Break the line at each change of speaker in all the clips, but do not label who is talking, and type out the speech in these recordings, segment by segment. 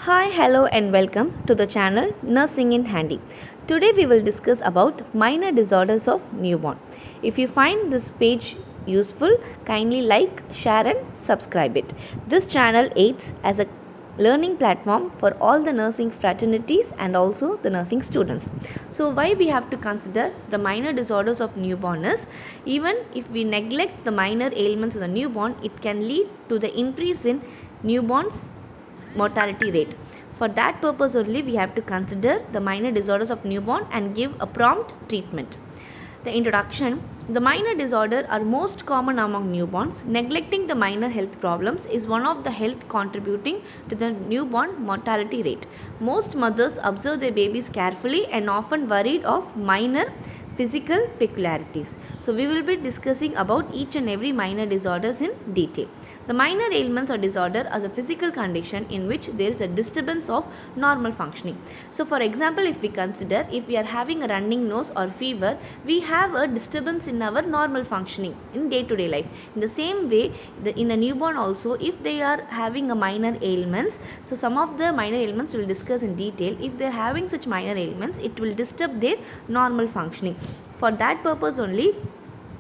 Hi, hello and welcome to the channel Nursing in Handy. Today we will discuss about minor disorders of newborn. If you find this page useful, kindly like, share and subscribe it. This channel aids as a learning platform for all the nursing fraternities and also the nursing students. So why we have to consider the minor disorders of newborn is, even if we neglect the minor ailments in the newborn, it can lead to the increase in newborns mortality rate. For that purpose only, we have to consider the minor disorders of newborn and give a prompt treatment. The introduction. The minor disorders are most common among newborns. Neglecting the minor health problems is one of the health contributing to the newborn mortality rate. Most mothers observe their babies carefully and often worried of minor physical peculiarities. So we will be discussing about each and every minor disorders in detail. The minor ailments or disorder are a physical condition in which there is a disturbance of normal functioning. So for example, if we consider, if we are having a running nose or fever, we have a disturbance in our normal functioning in day-to-day life. In the same way, in a newborn also, if they are having a minor ailments, so some of the minor ailments we will discuss in detail. If they are having such minor ailments, it will disturb their normal functioning. For that purpose only,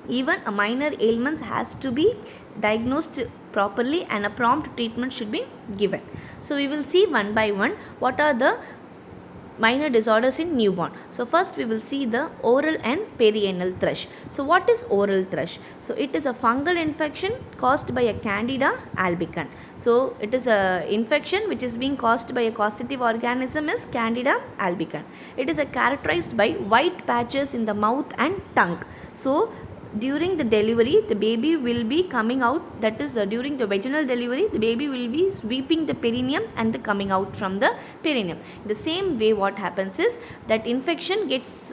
even a minor ailments has to be diagnosed properly and a prompt treatment should be given. So we will see one by one what are the minor disorders in newborn. So first we will see the oral and perianal thrush. So what is oral thrush? So it is a fungal infection caused by a Candida albicans. So it is a infection which is being caused by a causative organism is Candida albicans. It is characterized by white patches in the mouth and tongue. So during the delivery, the baby will be coming out, that is during the vaginal delivery, the baby will be sweeping the perineum and coming out from the perineum. In the same way, what happens is that infection gets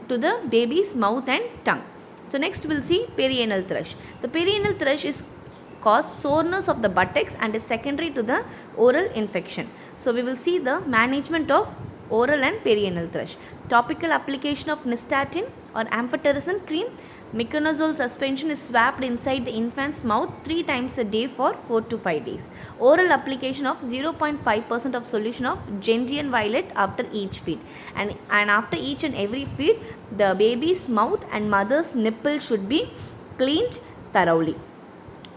to the baby's mouth and tongue. So next we'll see perianal thrush. The perianal thrush is cause soreness of the buttocks and is secondary to the oral infection. So we will see the management of oral and perianal thrush. Topical application of nystatin or amphotericin cream. Miconazole suspension is swapped inside the infant's mouth 3 times a day for 4 to 5 days. Oral application of 0.5% of solution of gentian violet after each feed. And after each and every feed, the baby's mouth and mother's nipple should be cleaned thoroughly.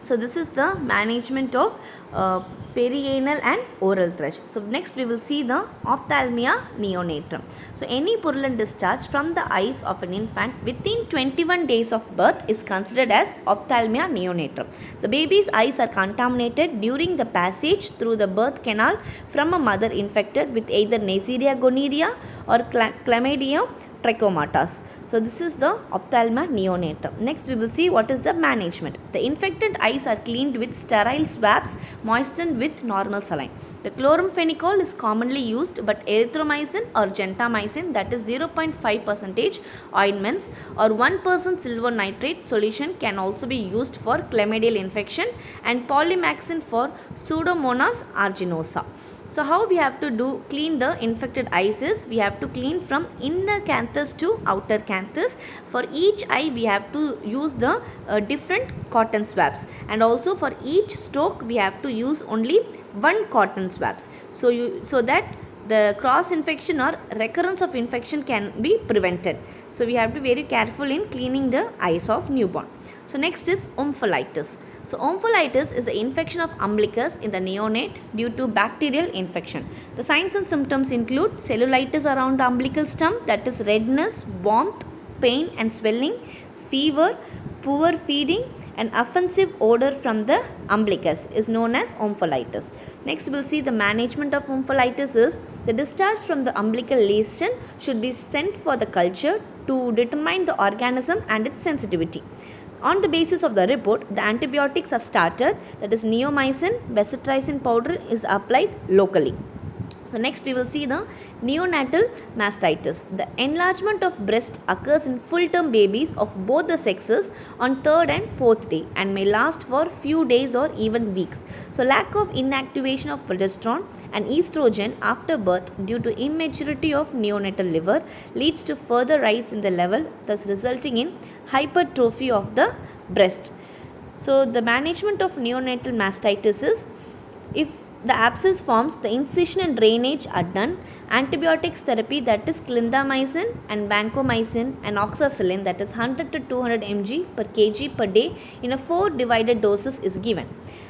So this is the management of perianal and oral thrush. So next we will see the ophthalmia neonatum. So any purulent discharge from the eyes of an infant within 21 days of birth is considered as ophthalmia neonatum. The baby's eyes are contaminated during the passage through the birth canal from a mother infected with either Neisseria gonorrhea or Chlamydia trachomatis. So this is the ophthalmia neonatum. Next we will see what is the management. The infected eyes are cleaned with sterile swabs moistened with normal saline. The chloramphenicol is commonly used, but erythromycin or gentamicin, that is 0.5% ointments or 1% silver nitrate solution can also be used for chlamydial infection, and polymaxin for Pseudomonas aeruginosa. So how we have to clean the infected eyes is, we have to clean from inner canthus to outer canthus. For each eye we have to use the different cotton swabs, and also for each stroke we have to use only one cotton swabs. So that the cross infection or recurrence of infection can be prevented. So we have to be very careful in cleaning the eyes of newborn. So next is omphalitis. So omphalitis is the infection of umbilicus in the neonate due to bacterial infection. The signs and symptoms include cellulitis around the umbilical stump, that is redness, warmth, pain and swelling, fever, poor feeding, and offensive odor from the umbilicus is known as omphalitis. Next we will see the management of omphalitis is, the discharge from the umbilical lesion should be sent for the culture to determine the organism and its sensitivity. On the basis of the report, the antibiotics are started, that is neomycin, bezatricin powder is applied locally. So next we will see the neonatal mastitis. The enlargement of breast occurs in full-term babies of both the sexes on 3rd and 4th day and may last for few days or even weeks. So lack of inactivation of progesterone and estrogen after birth due to immaturity of neonatal liver leads to further rise in the level, thus resulting in hypertrophy of the breast. So the management of neonatal mastitis is, if the abscess forms, the incision and drainage are done. Antibiotics therapy, that is clindamycin and vancomycin and oxacillin, that is 100 to 200 mg per kg per day in a 4 divided doses is given.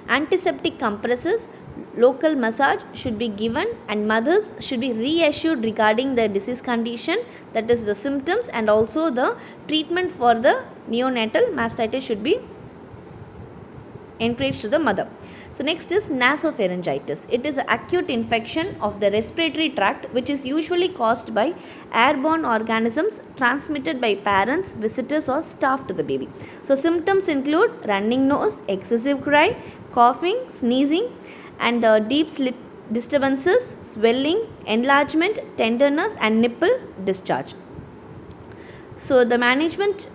Antiseptic compresses, local massage should be given, and mothers should be reassured regarding the disease condition, that is the symptoms, and also the treatment for the neonatal mastitis should be encouraged to the mother. So next is nasopharyngitis. It is an acute infection of the respiratory tract which is usually caused by airborne organisms transmitted by parents, visitors or staff to the baby. So symptoms include running nose, excessive cry, coughing, sneezing and deep sleep disturbances, swelling, enlargement, tenderness and nipple discharge. So the management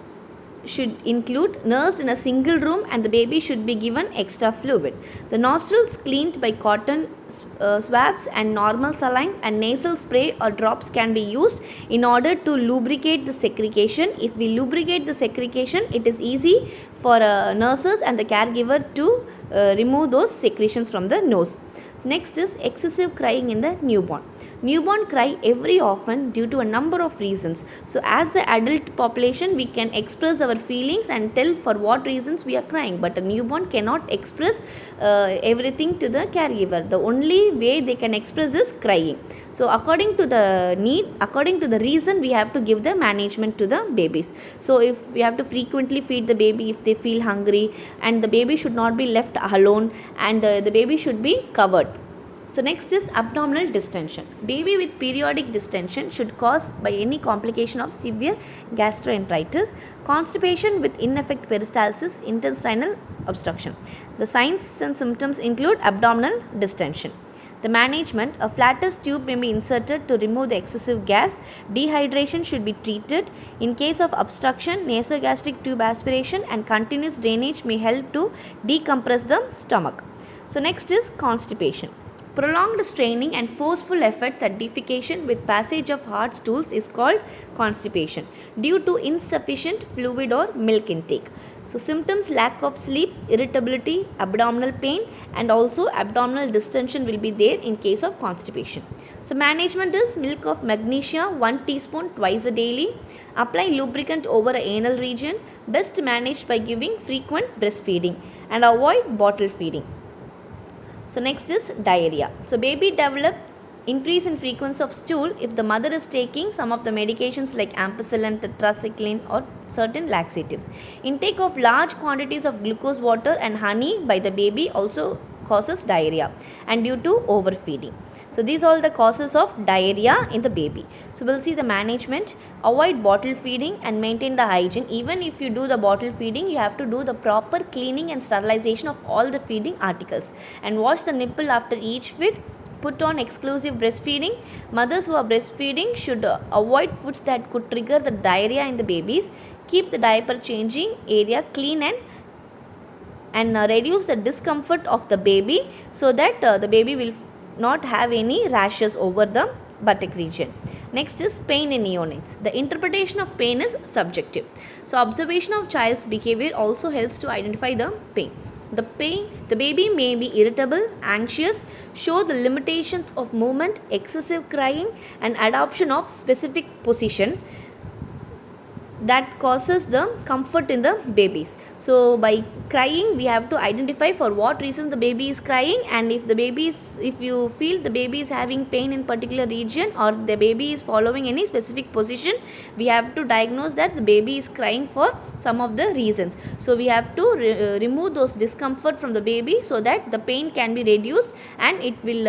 should include nursed in a single room and the baby should be given extra fluid. The nostrils cleaned by cotton swabs and normal saline and nasal spray or drops can be used in order to lubricate the secretion. If we lubricate the secretion, it is easy for nurses and the caregiver to remove those secretions from the nose. Next is excessive crying in the newborn. Newborn cry every often due to a number of reasons. So as the adult population, we can express our feelings and tell for what reasons we are crying, but a newborn cannot express everything to the caregiver. The only way they can express is crying. So according to the need, according to the reason, we have to give the management to the babies. So if we have to frequently feed the baby if they feel hungry, and the baby should not be left alone, and the baby should be covered. So next is abdominal distension. Baby with periodic distension should cause by any complication of severe gastroenteritis, constipation with ineffective peristalsis, intestinal obstruction. The signs and symptoms include abdominal distension. The management, a flatus tube may be inserted to remove the excessive gas. Dehydration should be treated. In case of obstruction, nasogastric tube aspiration and continuous drainage may help to decompress the stomach. So next is constipation. Prolonged straining and forceful efforts at defecation with passage of hard stools is called constipation due to insufficient fluid or milk intake. So symptoms: lack of sleep, irritability, abdominal pain and also abdominal distension will be there in case of constipation. So management is milk of magnesia 1 teaspoon twice a daily. Apply lubricant over anal region. Best managed by giving frequent breastfeeding and avoid bottle feeding. So next is diarrhea. So baby develop increase in frequency of stool if the mother is taking some of the medications like ampicillin, tetracycline or certain laxatives. Intake of large quantities of glucose water and honey by the baby also causes diarrhea and due to overfeeding. So these are all the causes of diarrhea in the baby. So we'll see the management. Avoid bottle feeding and maintain the hygiene. Even if you do the bottle feeding, you have to do the proper cleaning and sterilization of all the feeding articles. And wash the nipple after each feed. Put on exclusive breastfeeding. Mothers who are breastfeeding should avoid foods that could trigger the diarrhea in the babies. Keep the diaper changing area clean and reduce the discomfort of the baby so that the baby will not have any rashes over the buttock region. Next is pain in neonates. The interpretation of pain is subjective. So observation of child's behavior also helps to identify the pain. The baby may be irritable, anxious, show the limitations of movement, excessive crying and adoption of specific position that causes the comfort in the babies. So by crying, we have to identify for what reason the baby is crying, and if you feel the baby is having pain in particular region or the baby is following any specific position, we have to diagnose that the baby is crying for some of the reasons. So we have to remove those discomfort from the baby so that the pain can be reduced and it will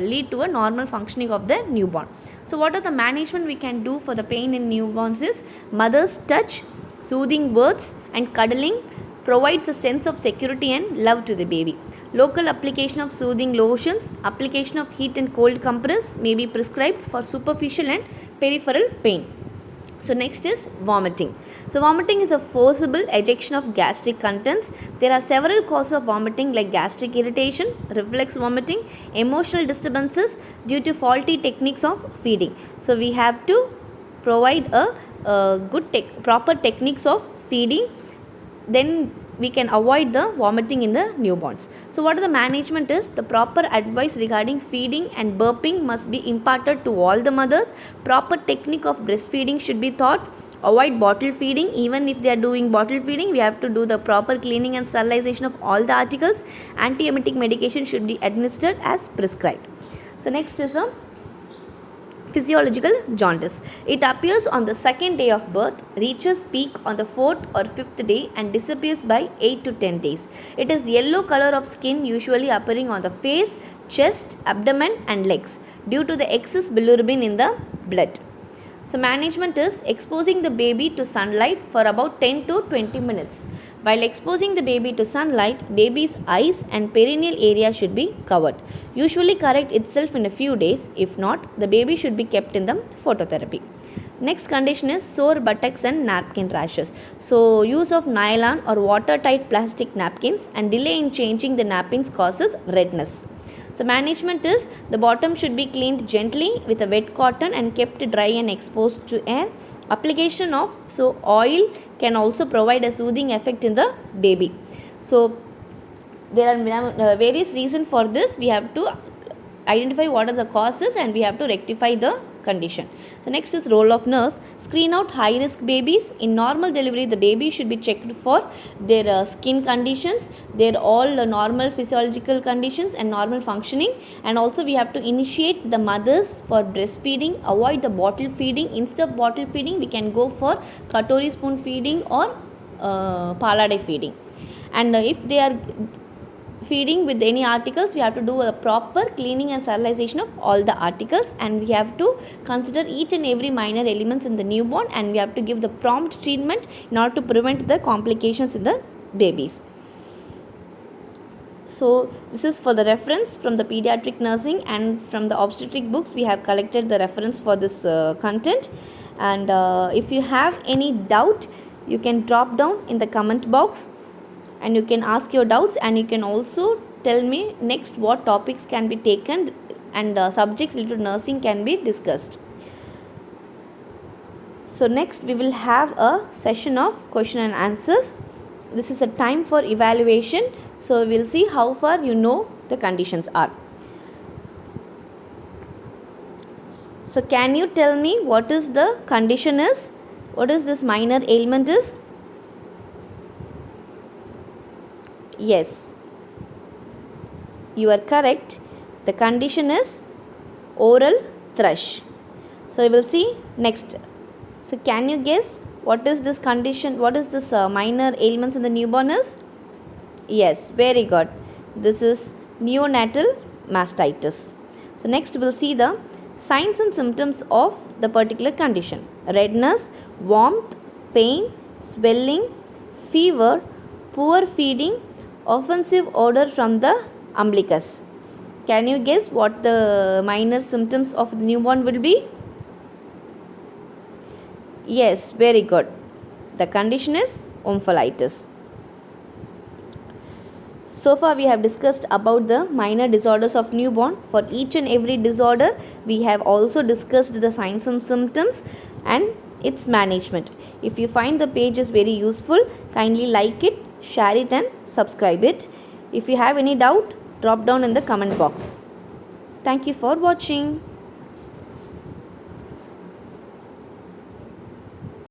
lead to a normal functioning of the newborn. So what are the management we can do for the pain in newborns is mother's touch, soothing words and cuddling provides a sense of security and love to the baby. Local application of soothing lotions, application of heat and cold compress may be prescribed for superficial and peripheral pain. So next is vomiting. So vomiting is a forcible ejection of gastric contents. There are several causes of vomiting like gastric irritation, reflex vomiting, emotional disturbances due to faulty techniques of feeding. So we have to provide a proper techniques of feeding. Then we can avoid the vomiting in the newborns. So what the management is, the proper advice regarding feeding and burping must be imparted to all the mothers. Proper technique of breastfeeding should be taught. Avoid bottle feeding. Even if they are doing bottle feeding, we have to do the proper cleaning and sterilization of all the articles. Antiemetic medication should be administered as prescribed. So next is a physiological jaundice. It appears on the second day of birth, reaches peak on the fourth or fifth day and disappears by 8 to 10 days. It is yellow color of skin, usually appearing on the face, chest, abdomen and legs due to the excess bilirubin in the blood. So management is exposing the baby to sunlight for about 10 to 20 minutes. While exposing the baby to sunlight, baby's eyes and perineal area should be covered. Usually correct itself in a few days. If not, the baby should be kept in the phototherapy. Next condition is sore buttocks and napkin rashes. So use of nylon or watertight plastic napkins and delay in changing the napkins causes redness. So management is, the bottom should be cleaned gently with a wet cotton and kept dry and exposed to air. Application of oil can also provide a soothing effect in the baby. So there are various reasons for this. We have to identify what are the causes and we have to rectify the condition. So next is role of nurse. Screen out high risk babies. In normal delivery, the baby should be checked for their skin conditions, their all normal physiological conditions and normal functioning, and also we have to initiate the mothers for breastfeeding. Avoid the bottle feeding. Instead of bottle feeding, we can go for katori spoon feeding or palade feeding. And if they are feeding with any articles, we have to do a proper cleaning and sterilization of all the articles, and we have to consider each and every minor elements in the newborn, and we have to give the prompt treatment in order to prevent the complications in the babies. So this is for the reference from the pediatric nursing, and from the obstetric books we have collected the reference for this content. And if you have any doubt, you can drop down in the comment box and you can ask your doubts, and you can also tell me next what topics can be taken and subjects related to nursing can be discussed. So next we will have a session of question and answers. This is a time for evaluation, so we will see how far you know the conditions are. So can you tell me what is the condition is? What is this minor ailment is? Yes, you are correct. The condition is oral thrush. So we will see next. So can you guess what is this condition? What is this minor ailments in the newborn is? Yes, very good. This is neonatal mastitis. So next we will see the signs and symptoms of the particular condition. Redness, warmth, pain, swelling, fever, poor feeding, offensive odor from the umbilicus. Can you guess what the minor symptoms of the newborn will be? Yes, very good. The condition is omphalitis. So far we have discussed about the minor disorders of newborn. For each and every disorder, we have also discussed the signs and symptoms and its management. If you find the page is very useful, kindly like it, share it and subscribe it. If you have any doubt, drop down in the comment box. Thank you for watching.